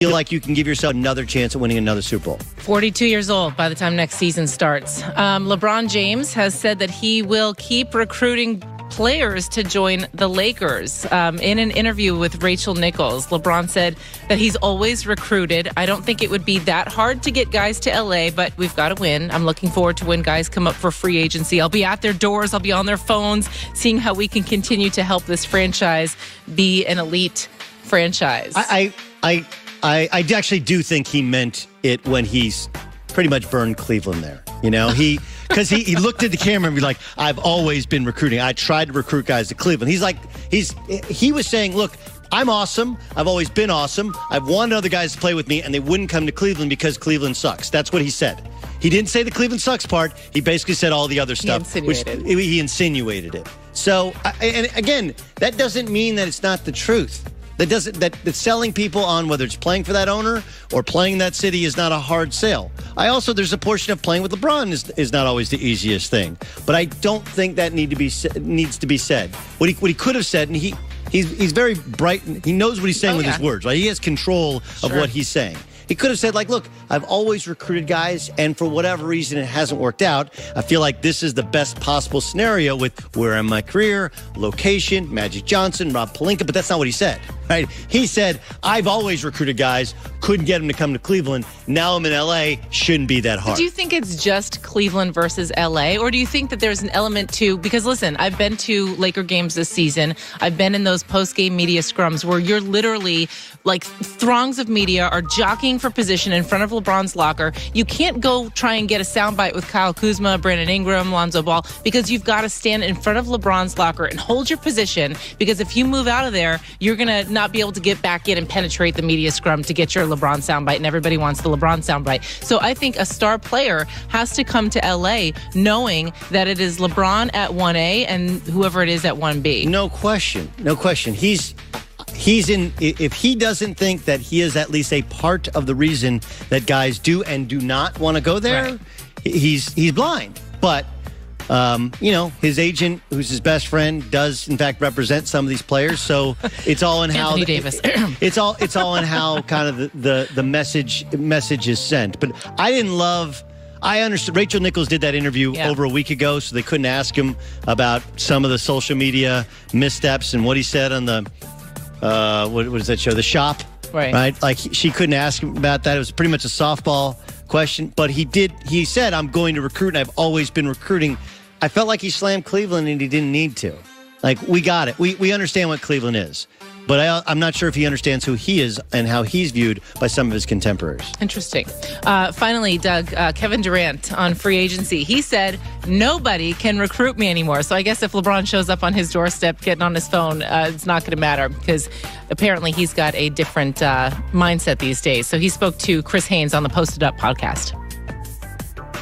feel like you can give yourself another chance at winning another Super Bowl. 42 years old by the time next season starts. LeBron James has said that he will keep recruiting players to join the Lakers. In an interview with Rachel Nichols, LeBron said that he's always recruited. I don't think it would be that hard to get guys to LA, but we've got to win. I'm looking forward to when guys come up for free agency. I'll be at their doors. I'll be on their phones, seeing how we can continue to help this franchise be an elite franchise. I actually do think he meant it when he's pretty much burned Cleveland there. You know, because he looked at the camera and be like, I've always been recruiting. I tried to recruit guys to Cleveland. He was saying, look, I'm awesome. I've always been awesome. I've wanted other guys to play with me, and they wouldn't come to Cleveland because Cleveland sucks. That's what he said. He didn't say the Cleveland sucks part. He basically said all the other stuff. He insinuated it. So, and again, that doesn't mean that it's not the truth. That selling people on whether it's playing for that owner or playing in that city is not a hard sale. There's a portion of playing with LeBron is not always the easiest thing. But I don't think that needs to be said. What he could have said, and he's very bright. He knows what he's saying with his words, right? He has control of what he's saying. He could have said, like, look, I've always recruited guys, and for whatever reason it hasn't worked out. I feel like this is the best possible scenario with where I'm in my career, location, Magic Johnson, Rob Pelinka, but that's not what he said, right? He said, I've always recruited guys, couldn't get them to come to Cleveland. Now I'm in L.A., shouldn't be that hard. Do you think it's just Cleveland versus L.A., or do you think that there's an element to, because listen, I've been to Laker games this season. I've been in those post-game media scrums where you're literally, like, throngs of media are jockeying for position in front of LeBron's locker. You can't go try and get a soundbite with Kyle Kuzma, Brandon Ingram, Lonzo Ball, because you've got to stand in front of LeBron's locker and hold your position, because if you move out of there, you're going to not be able to get back in and penetrate the media scrum to get your LeBron soundbite, and everybody wants the LeBron soundbite. So I think a star player has to come to LA knowing that it is LeBron at 1A and whoever it is at 1B. No question. He's in. If he doesn't think that he is at least a part of the reason that guys do and do not want to go there, right, he's blind. But his agent, who's his best friend, does in fact represent some of these players. So it's all in how Anthony Davis. It's all in how kind of the message is sent. But I understood. Rachel Nichols did that interview over a week ago, so they couldn't ask him about some of the social media missteps and what he said on the what is that show? The Shop, right? Like she couldn't ask him about that. It was pretty much a softball question, but he said, I'm going to recruit, and I've always been recruiting. I felt like he slammed Cleveland, and he didn't need to. Like, we got it. We understand what Cleveland is. But I'm not sure if he understands who he is and how he's viewed by some of his contemporaries. Interesting. Finally, Doug, Kevin Durant on free agency. He said, nobody can recruit me anymore. So I guess if LeBron shows up on his doorstep getting on his phone, it's not going to matter, because apparently he's got a different mindset these days. So he spoke to Chris Haynes on the Posted Up podcast.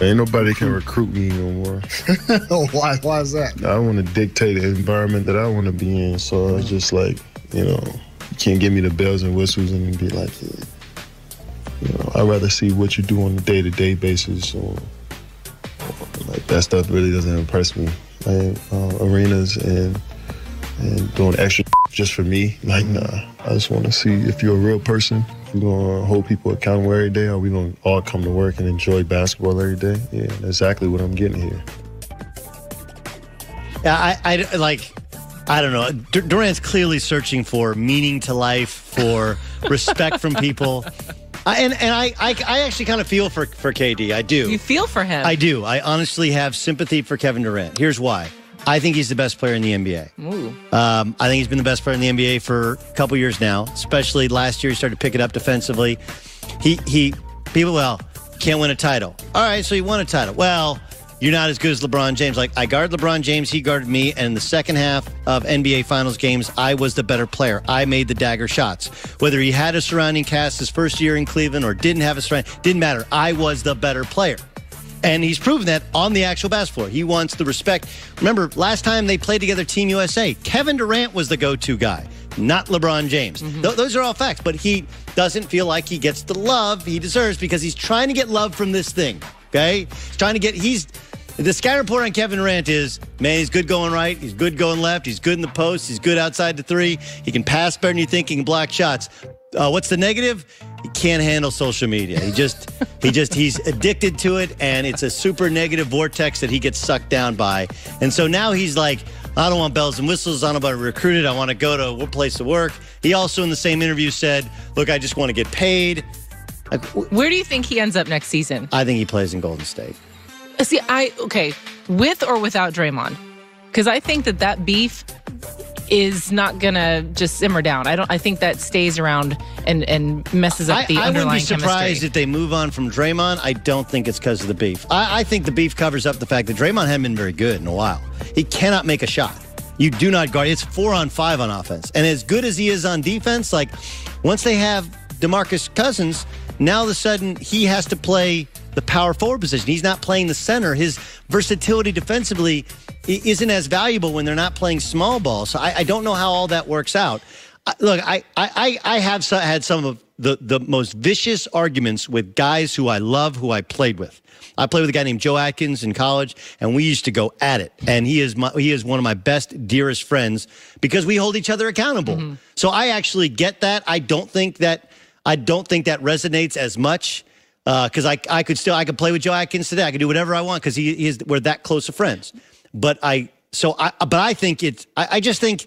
Ain't nobody can recruit me no more. Why is that? I want to dictate the environment that I want to be in. So it's just like, you can't give me the bells and whistles and be like, I'd rather see what you do on a day-to-day basis. Or like that stuff really doesn't impress me. Arenas and doing extra just for me, like, nah. I just want to see if you're a real person. If we're going to hold people accountable every day, or we going to all come to work and enjoy basketball every day. Yeah, that's exactly what I'm getting here. Yeah, I don't know. Durant's clearly searching for meaning to life, for respect from people. And I actually kind of feel for KD. I do. You feel for him? I do. I honestly have sympathy for Kevin Durant. Here's why. I think he's the best player in the NBA. Ooh. I think he's been the best player in the NBA for a couple years now, especially last year. He started picking up defensively. People can't win a title. All right, so he won a title. Well, you're not as good as LeBron James. Like, I guarded LeBron James, he guarded me, and in the second half of NBA Finals games, I was the better player. I made the dagger shots. Whether he had a surrounding cast his first year in Cleveland or didn't have a surrounding, didn't matter. I was the better player. And he's proven that on the actual basketball floor. He wants the respect. Remember, last time they played together, Team USA, Kevin Durant was the go-to guy, not LeBron James. Mm-hmm. Those are all facts, but he doesn't feel like he gets the love he deserves because he's trying to get love from this thing, okay? The scout report on Kevin Durant is, man, he's good going right, he's good going left, he's good in the post, he's good outside the three, he can pass better than you think, he can block shots. What's the negative? he can't handle social media. He's addicted to it, and it's a super negative vortex that he gets sucked down by. And so now he's like, I don't want bells and whistles. I don't want to be recruited. I want to go to a place to work. He also in the same interview said, look, I just want to get paid. Where do you think he ends up next season? I think he plays in Golden State. See, with or without Draymond? Because I think that beef is not gonna just simmer down. I think that stays around and messes up the underlying chemistry. I wouldn't be surprised if they move on from Draymond. I don't think it's because of the beef. I think the beef covers up the fact that Draymond hadn't been very good in a while. He cannot make a shot. You do not guard. It's 4-on-5 on offense. And as good as he is on defense, like once they have DeMarcus Cousins, now all of a sudden he has to play the power forward position. He's not playing the center. His versatility defensively isn't as valuable when they're not playing small ball. So I don't know how all that works out. Look, I have had some of the most vicious arguments with guys who I love, who I played with. I played with a guy named Joe Atkins in college, and we used to go at it. And he is one of my best, dearest friends because we hold each other accountable. Mm-hmm. So I actually get that. I don't think that resonates as much. Because I could play with Joe Atkins today. I could do whatever I want because we're that close of friends. But I just think,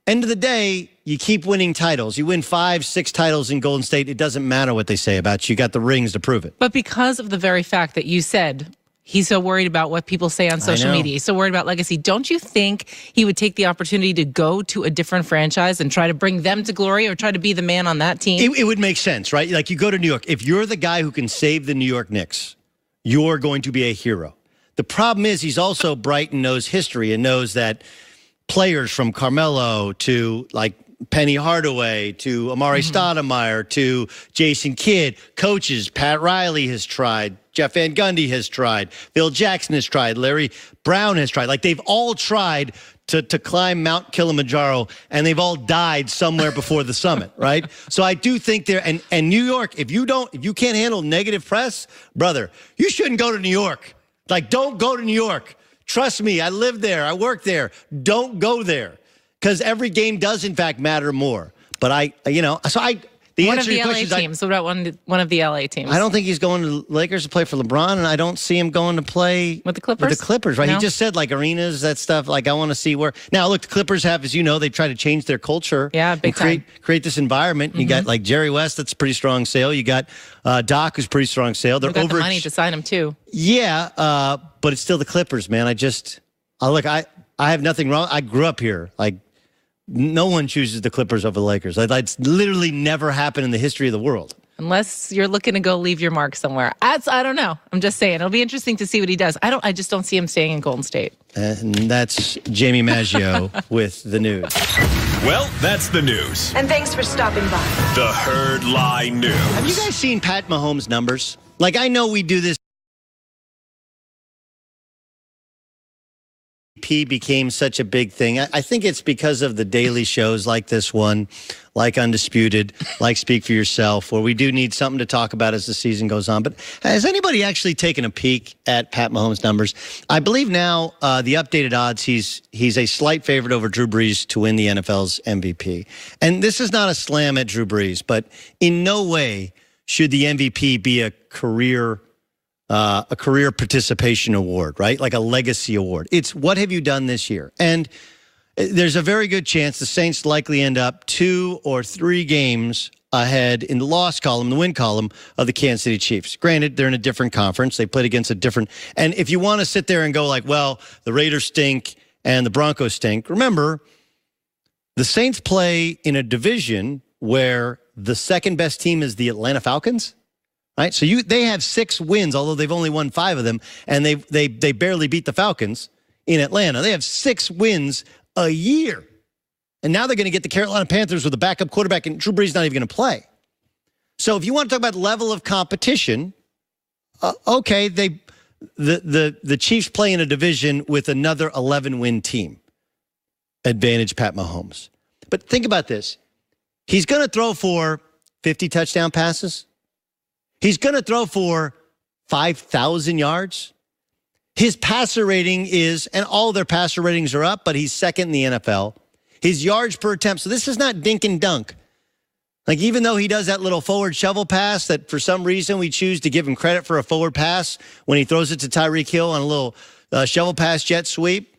end of the day, you keep winning titles. You win 5-6 titles in Golden State. It doesn't matter what they say about you. You got the rings to prove it. But because of the very fact that you said he's so worried about what people say on social media, he's so worried about legacy, don't you think he would take the opportunity to go to a different franchise and try to bring them to glory or try to be the man on that team? It would make sense, right? Like you go to New York. If you're the guy who can save the New York Knicks, you're going to be a hero. The problem is he's also bright and knows history and knows that players from Carmelo to like Penny Hardaway to Amari Stoudemire to Jason Kidd, coaches, Pat Riley has tried, Jeff Van Gundy has tried, Phil Jackson has tried, Larry Brown has tried. Like they've all tried to climb Mount Kilimanjaro, and they've all died somewhere before the summit, right? So I do think and New York, if you can't handle negative press, brother, you shouldn't go to New York. Like, don't go to New York. Trust me, I live there. I work there. Don't go there. Because every game does, in fact, matter more. But one of the LA teams. What about one of the LA teams? I don't think he's going to Lakers to play for LeBron, and I don't see him going to play with the Clippers. With the Clippers, right? No? He just said like arenas, that stuff. Like I want to see where. Now, look, the Clippers have, as you know, they try to change their culture. Yeah, big time. Create this environment. Mm-hmm. You got like Jerry West, that's a pretty strong sale. You got Doc, who's pretty strong sale. They're got the money to sign him too. Yeah, but it's still the Clippers, man. I have nothing wrong. I grew up here. Like. No one chooses the Clippers over the Lakers. That's literally never happened in the history of the world. Unless you're looking to go leave your mark somewhere. I don't know. I'm just saying. It'll be interesting to see what he does. I just don't see him staying in Golden State. And that's Jamie Maggio with the news. Well, that's the news. And thanks for stopping by. The Herd Line News. Have you guys seen Pat Mahomes' numbers? Like, I know we do this. Became such a big thing. I think it's because of the daily shows like this one, like Undisputed, like Speak for Yourself, where we do need something to talk about as the season goes on. But has anybody actually taken a peek at Pat Mahomes' numbers? I believe now the updated odds, he's a slight favorite over Drew Brees to win the NFL's MVP. And this is not a slam at Drew Brees, but in no way should the MVP be a career participation award, right? Like a legacy award. It's what have you done this year? And there's a very good chance the Saints likely end up 2 or 3 games ahead in the loss column, the win column of the Kansas City Chiefs. Granted, they're in a different conference. They played against a different. And if you want to sit there and go like, well, the Raiders stink and the Broncos stink, remember, the Saints play in a division where the second best team is the Atlanta Falcons. Right, so they have 6 wins, although they've only won 5 of them, and they barely beat the Falcons in Atlanta. They have 6 wins a year, and now they're going to get the Carolina Panthers with a backup quarterback, and Drew Brees not even going to play. So if you want to talk about level of competition, okay, the Chiefs play in a division with another 11-win team. Advantage Pat Mahomes, but think about this: he's going to throw for 50 touchdown passes. He's going to throw for 5,000 yards. His passer rating is, and all their passer ratings are up, but he's second in the NFL. His yards per attempt, so this is not dink and dunk. Like, even though he does that little forward shovel pass that for some reason we choose to give him credit for a forward pass when he throws it to Tyreek Hill on a little shovel pass jet sweep,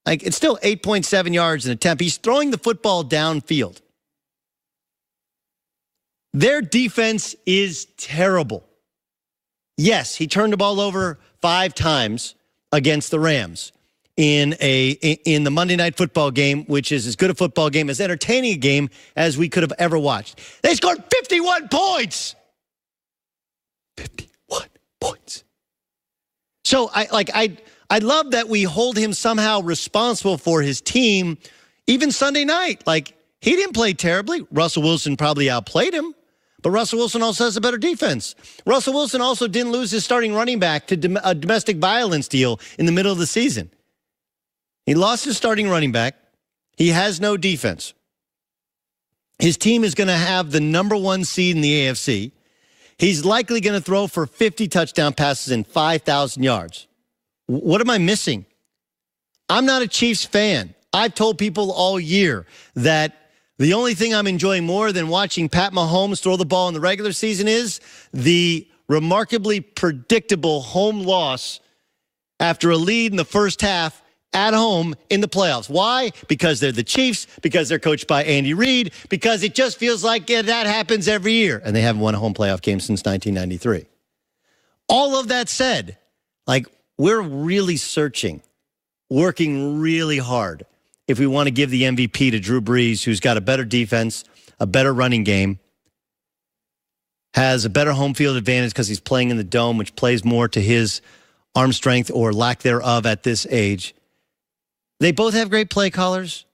like, it's still 8.7 yards an attempt. He's throwing the football downfield. Their defense is terrible. Yes, he turned the ball over 5 times against the Rams in the Monday Night Football game, which is as good a football game, as entertaining a game as we could have ever watched. They scored 51 points. 51 points. So I love that we hold him somehow responsible for his team, even Sunday night. Like, he didn't play terribly. Russell Wilson probably outplayed him, but Russell Wilson also has a better defense. Russell Wilson also didn't lose his starting running back to a domestic violence deal in the middle of the season. He lost his starting running back. He has no defense. His team is going to have the number 1 seed in the AFC. He's likely going to throw for 50 touchdown passes and 5,000 yards. What am I missing? I'm not a Chiefs fan. I've told people all year that the only thing I'm enjoying more than watching Pat Mahomes throw the ball in the regular season is the remarkably predictable home loss after a lead in the first half at home in the playoffs. Why? Because they're the Chiefs, because they're coached by Andy Reid, because it just feels like that happens every year. And they haven't won a home playoff game since 1993. All of that said, like, we're really searching, working really hard if we want to give the MVP to Drew Brees, who's got a better defense, a better running game, has a better home field advantage because he's playing in the dome, which plays more to his arm strength or lack thereof at this age. They both have great play callers.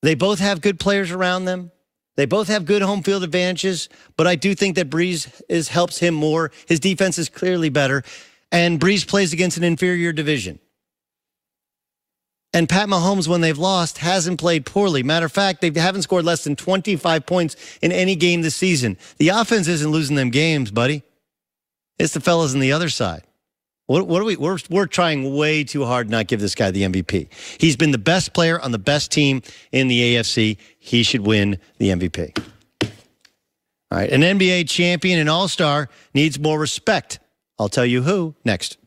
They both have good players around them. They both have good home field advantages, but I do think that Brees helps him more. His defense is clearly better, and Brees plays against an inferior division. And Pat Mahomes, when they've lost, hasn't played poorly. Matter of fact, they haven't scored less than 25 points in any game this season. The offense isn't losing them games, buddy. It's the fellas on the other side. What are we? We're trying way too hard to not give this guy the MVP. He's been the best player on the best team in the AFC. He should win the MVP. All right, an NBA champion and all-star needs more respect. I'll tell you who next.